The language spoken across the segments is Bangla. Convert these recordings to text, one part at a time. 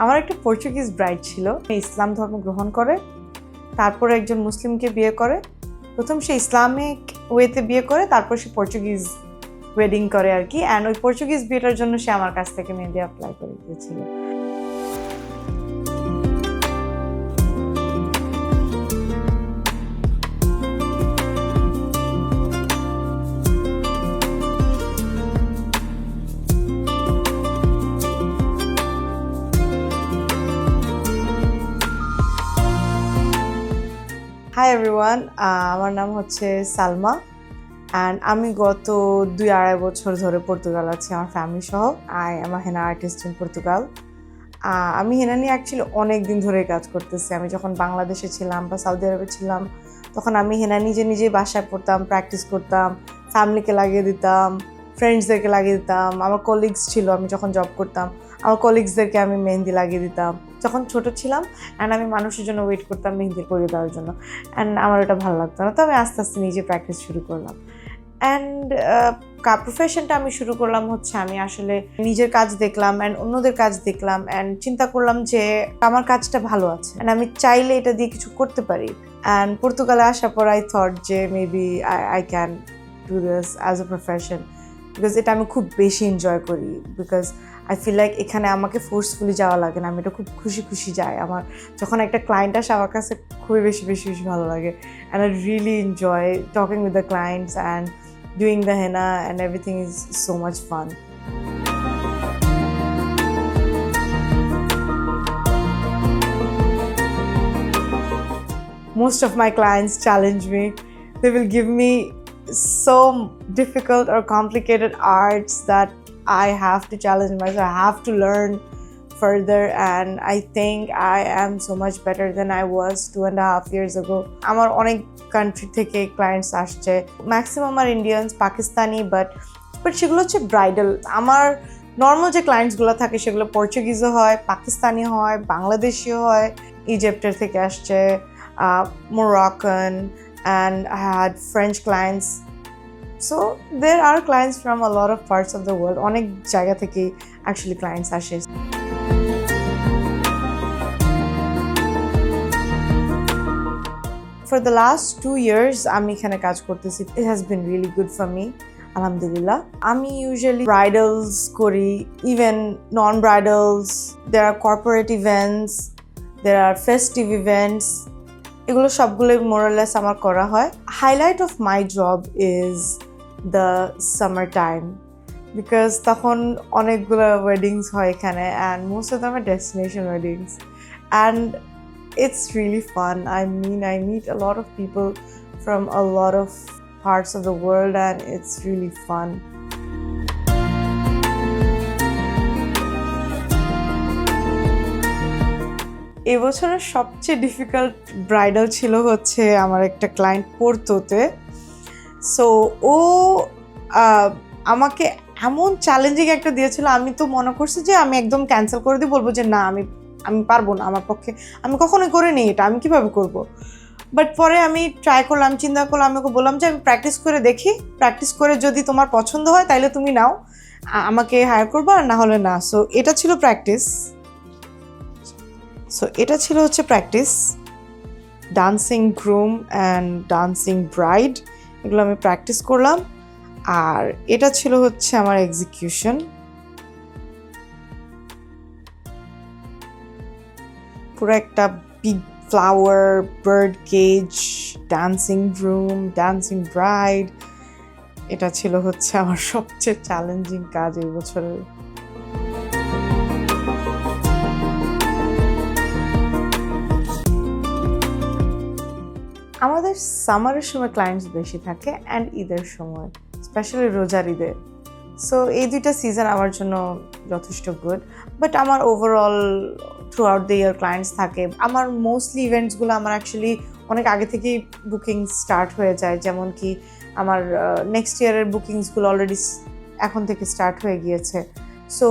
আমার একটা পর্তুগিজ ব্রাইড ছিল, ইসলাম ধর্ম গ্রহণ করে, তারপরে একজন মুসলিমকে বিয়ে করে। প্রথম সে ইসলামিক ওয়েতে বিয়ে করে, তারপর সে পর্তুগিজ ওয়েডিং করে আর কি। অ্যান্ড ওই পর্তুগিজ বিয়েটার জন্য সে আমার কাছ থেকে মেহেদি অ্যাপ্লাই করে দিয়েছিল। হাই এভরিওয়ান, আমার নাম হচ্ছে সালমা অ্যান্ড আমি গত 2-2.5 বছর ধরে পর্তুগাল আছি আমার ফ্যামিলি সহ। I am a henna artist in Portugal. আমি হেনা নিয়ে অ্যাকচুয়ালি অনেক দিন ধরে কাজ করতেছি। আমি যখন বাংলাদেশে ছিলাম বা সৌদি আরবে ছিলাম তখন আমি হেনা নিজেই বাসায় পড়তাম, প্র্যাকটিস করতাম, ফ্যামিলিকে লাগিয়ে দিতাম, ফ্রেন্ডসদেরকে লাগিয়ে দিতাম। আমার কলিগস ছিল, আমি যখন জব করতাম আমার কলিগসদেরকে আমি মেহেন্দি লাগিয়ে দিতাম যখন ছোট ছিলাম। অ্যান্ড আমি মানুষের জন্য ওয়েট করতাম মেহেন্দি করিয়ে দেওয়ার জন্য। অ্যান্ড আমার ওটা ভালো লাগতো না, তো আমি আস্তে আস্তে নিজে প্র্যাকটিস শুরু করলাম। অ্যান্ড প্রফেশনটা আমি শুরু করলাম হচ্ছে আমি আসলে নিজের কাজ দেখলাম অ্যান্ড অন্যদের কাজ দেখলাম অ্যান্ড চিন্তা করলাম যে আমার কাজটা ভালো আছে অ্যান্ড আমি চাইলে এটা দিয়ে কিছু করতে পারি। অ্যান্ড পর্তুগালে আসার পর আই থট যে maybe I can do this as a profession, because এটা আমি খুব বেশি এনজয় করি। বিকজ আই ফিল লাইক এখানে আমাকে ফোর্সফুলি যাওয়া লাগে না, আমি এটা খুব খুশি যাই। আমার যখন একটা ক্লায়েন্ট আসে আমার কাছে খুবই বেশি ভালো লাগে। And I really enjoy talking with the clients and doing the henna and everything is so much fun. Most of my clients challenge me. They will give me so difficult or complicated arts that I have to challenge myself. I have to learn further, and I think I am so much better than I was 2.5 years ago. আমার অনেক কান্ট্রি থেকে ক্লায়েন্টস আসছে, ম্যাক্সিমাম আর ইন্ডিয়ানস, পাকিস্তানি, বাট সেগুলো হচ্ছে ব্রাইডাল। আমার নর্মাল যে ক্লায়েন্টসগুলো থাকে সেগুলো পর্তুগিজও হয়, পাকিস্তানি হয়, বাংলাদেশিও হয়, ইজিপ্টের থেকে আসছে, Moroccan, and I had French clients. So there are clients from a lot of parts of the world. অনেক জায়গা থেকে actually clients আসে। For the last 2 years আমি এখানে কাজ করতেছি। It has been really good for me, alhamdulillah. আমি usually bridals করি, even non-bridals. There are corporate events, there are festive events. এগুলো সবগুলো more or less আমার করা হয়। Highlight of my job is the summer time, because তখন অনেকগুলো weddings হয় এখানে and most of them are destination weddings, and it's really fun. I meet a lot of people from a lot of parts of the world and it's really fun. এবছরের সবচেয়ে ডিফিকাল্ট ব্রাইডাল ছিল হচ্ছে আমার একটা ক্লায়েন্ট পোর্তোতে। সো ও আমাকে এমন চ্যালেঞ্জিং একটা দিয়েছিল, আমি তো মনে করছি যে আমি একদম ক্যান্সেল করে দিয়ে বলবো যে না আমি পারবো না, আমার পক্ষে, আমি কখনোই করিনি এটা, আমি কিভাবে করব। বাট পরে আমি ট্রাই করলাম, চিন্তা করলাম, আমি ওকে বললাম যে আমি প্র্যাকটিস করে দেখি, প্র্যাকটিস করে যদি তোমার পছন্দ হয় তাহলে তুমি নাও, আমাকে হায়ার করবো, আর না হলে না। সো এটা ছিল প্র্যাকটিস। হচ্ছে practice, dancing groom and dancing bride, এগুলো আমি প্র্যাকটিস করলাম। আর এটা ছিল হচ্ছে আমার এক্সিকিউশন। পুরো একটা big flower, bird cage, dancing groom, dancing bride, এটা ছিল হচ্ছে আমার সবচেয়ে চ্যালেঞ্জিং কাজ এই বছরের। আমাদের সামারের সময় ক্লায়েন্টস বেশি থাকে অ্যান্ড ঈদের সময়, স্পেশালি রোজার ঈদে। সো এই দুইটা সিজন আমার জন্য যথেষ্ট গুড, বাট আমার overall through out the year clients থাকে। আমার মোস্টলি ইভেন্টসগুলো আমার অ্যাকচুয়ালি অনেক আগে থেকেই বুকিং স্টার্ট হয়ে যায়, যেমন কি আমার নেক্সট ইয়ারের বুকিংসগুলো অলরেডি এখন থেকে স্টার্ট হয়ে গিয়েছে। সো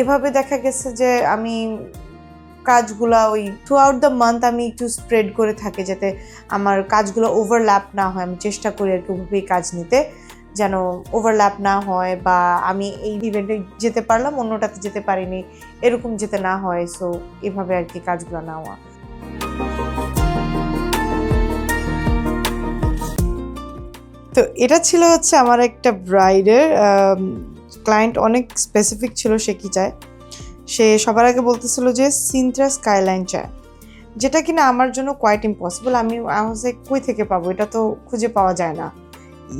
এভাবে দেখা গেছে যে আমি কাজগুলো ওই থ্রু আউট দ্য মান্থ আমি একটু স্প্রেড করে থাকি যাতে আমার কাজগুলো ওভারল্যাপ না হয়। আমি চেষ্টা করি আর কি ওভাবেই কাজ নিতে, যেন ওভারল্যাপ না হয়, বা আমি এই ইভেন্টে যেতে পারলাম অন্যটাতে যেতে পারিনি, এরকম যেতে না হয়। সো এভাবে আর কি কাজগুলো নেওয়া। তো এটা ছিল হচ্ছে আমার একটা ব্রাইডের ক্লায়েন্ট, অনেক স্পেসিফিক ছিল সে কি চায়। সে সবার আগে বলতেছিল যে সিনথ্রা স্কাইলাইন চায়, যেটা কিনা আমার জন্য কোয়াইট ইম্পসিবল। আমি কই থেকে পাবো, এটা তো খুঁজে পাওয়া যায় না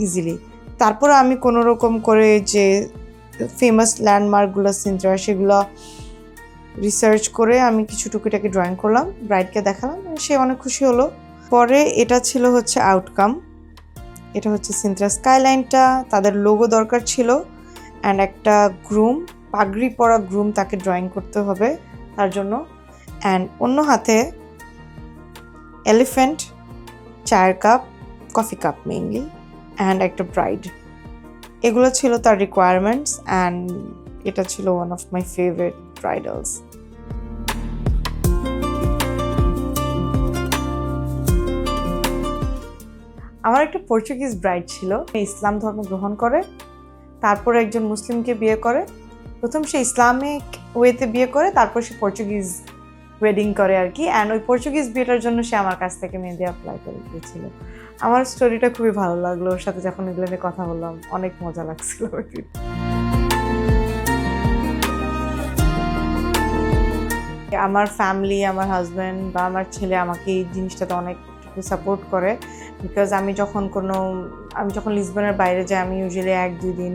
ইজিলি। তারপরে আমি কোনো রকম করে যে ফেমাস ল্যান্ডমার্কগুলো সিনথ্রা, সেগুলো রিসার্চ করে আমি কিছু টুকিটাকি ড্রয়িং করলাম, ব্রাইডকে দেখালাম, সে অনেক খুশি হলো। পরে এটা ছিল হচ্ছে আউটকাম। এটা হচ্ছে সিনথ্রা স্কাইলাইনটা, তাদের লোগো দরকার ছিল, অ্যান্ড একটা গ্রুম, পাগড়ি পরা গ্রুম, তাকে ড্রয়িং করতে হবে তার জন্য। অ্যান্ড অন্য হাতে এলিফ্যান্ট, চায়ের cup, coffee cup mainly, and একটা ব্রাইড। এগুলো ছিল তার রিকোয়ারমেন্টস, অ্যান্ড এটা ছিল ওয়ান অফ মাই ফেভারিট ব্রাইডালস। আমার একটা পর্তুগিজ ব্রাইড ছিল, ইসলাম ধর্ম গ্রহণ করে, তারপর একজন মুসলিমকে বিয়ে করে। প্রথম সে ইসলামিক ওয়েতে বিয়ে করে, তারপর সে পর্তুগিজ ওয়েডিং করে আর কি। অ্যান্ড ওই পর্তুগিজ বিয়েটার জন্য সে আমার কাছ থেকে মেহেদি অ্যাপ্লাই করে দিয়েছিল। আমার স্টোরিটা খুবই ভালো লাগলো, ওর সাথে যখন এগুলো নিয়ে কথা বললাম অনেক মজা লাগছিল আর কি। আমার ফ্যামিলি, আমার হাজব্যান্ড বা আমার ছেলে আমাকে এই জিনিসটাতে অনেকটুকু সাপোর্ট করে। বিকজ আমি যখন লিসবনের বাইরে যাই, আমি ইউজুয়ালি 1-2 দিন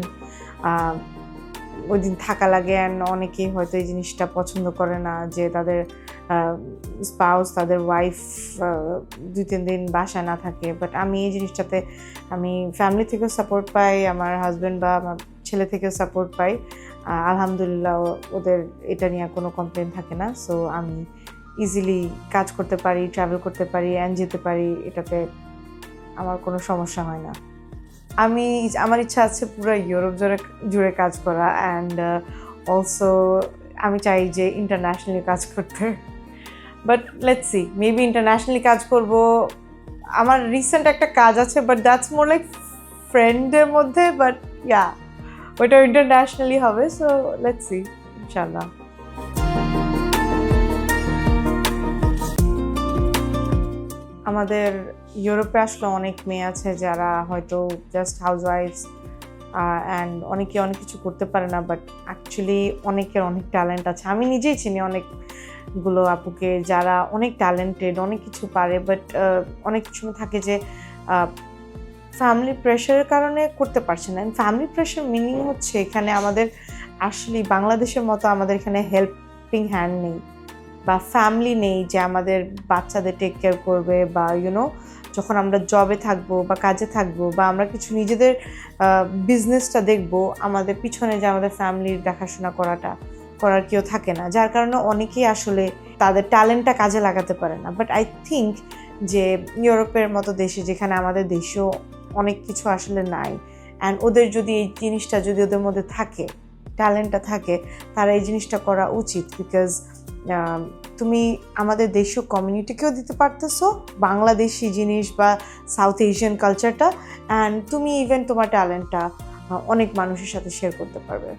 ওই দিন থাকা লাগে। অ্যান্ড অনেকেই হয়তো এই জিনিসটা পছন্দ করে না যে তাদের স্পাউস, তাদের ওয়াইফ 2-3 দিন বাসায় না থাকে। বাট আমি এই জিনিসটাতে আমি ফ্যামিলি থেকেও সাপোর্ট পাই, আমার হাজব্যান্ড বা আমার ছেলে থেকেও সাপোর্ট পাই। আলহামদুলিল্লাহ, ওদের এটা নিয়ে কোনো কমপ্লেন থাকে না। সো আমি ইজিলি কাজ করতে পারি, ট্রাভেল করতে পারি, অ্যান্ড যেতে পারি, এটাতে আমার কোনো সমস্যা হয় না। আমার ইচ্ছা আছে পুরো ইউরোপ জুড়ে কাজ করা, অ্যান্ড অলসো আমি চাই যে ইন্টারন্যাশনালি কাজ করতে। But let's see, maybe internationally কাজ করব। আমার রিসেন্ট একটা কাজ আছে, বাট দ্যাটস মোর লাইক ফ্রেন্ডের মধ্যে, বাট ইয়া, ওইটা ইন্টারন্যাশনালি হবে। সো লেটস সি, ইনশাআল্লাহ। আমাদের ইউরোপে আসলে অনেক মেয়ে আছে যারা হয়তো জাস্ট হাউসওয়াইফস, অ্যান্ড অনেকে অনেক কিছু করতে পারে না, বাট অ্যাকচুয়ালি অনেকের অনেক ট্যালেন্ট আছে। আমি নিজেই চিনি অনেকগুলো আপুকে যারা অনেক ট্যালেন্টেড, অনেক কিছু পারে, বাট অনেক কিছু থাকে যে ফ্যামিলি প্রেশারের কারণে করতে পারছে না। ফ্যামিলি প্রেশার মিনিং হচ্ছে এখানে আমাদের আসলে বাংলাদেশের মতো আমাদের এখানে হেল্পিং হ্যান্ড নেই, বা ফ্যামিলি নেই যে আমাদের বাচ্চাদের টেক কেয়ার করবে, বা যখন আমরা জবে থাকবো বা কাজে থাকবো, বা আমরা কিছু নিজেদের বিজনেসটা দেখবো, আমাদের পিছনে যে আমাদের ফ্যামিলির দেখাশোনা করার কেউ থাকে না, যার কারণে অনেকেই আসলে তাদের ট্যালেন্টটা কাজে লাগাতে পারে না। বাট আই থিঙ্ক যে ইউরোপের মতো দেশে, যেখানে আমাদের দেশেও অনেক কিছু আসলে নাই, অ্যান্ড ওদের যদি এই জিনিসটা যদি ওদের মধ্যে থাকে, ট্যালেন্টটা থাকে, তারা এই জিনিসটা করা উচিত। বিকজ তুমি আমাদের দেশীয় কমিউনিটিকেও দিতে পারতেছো বাংলাদেশি জিনিস বা সাউথ এশিয়ান কালচারটা, অ্যান্ড তুমি ইভেন তোমার ট্যালেন্টটা অনেক মানুষের সাথে শেয়ার করতে পারবে।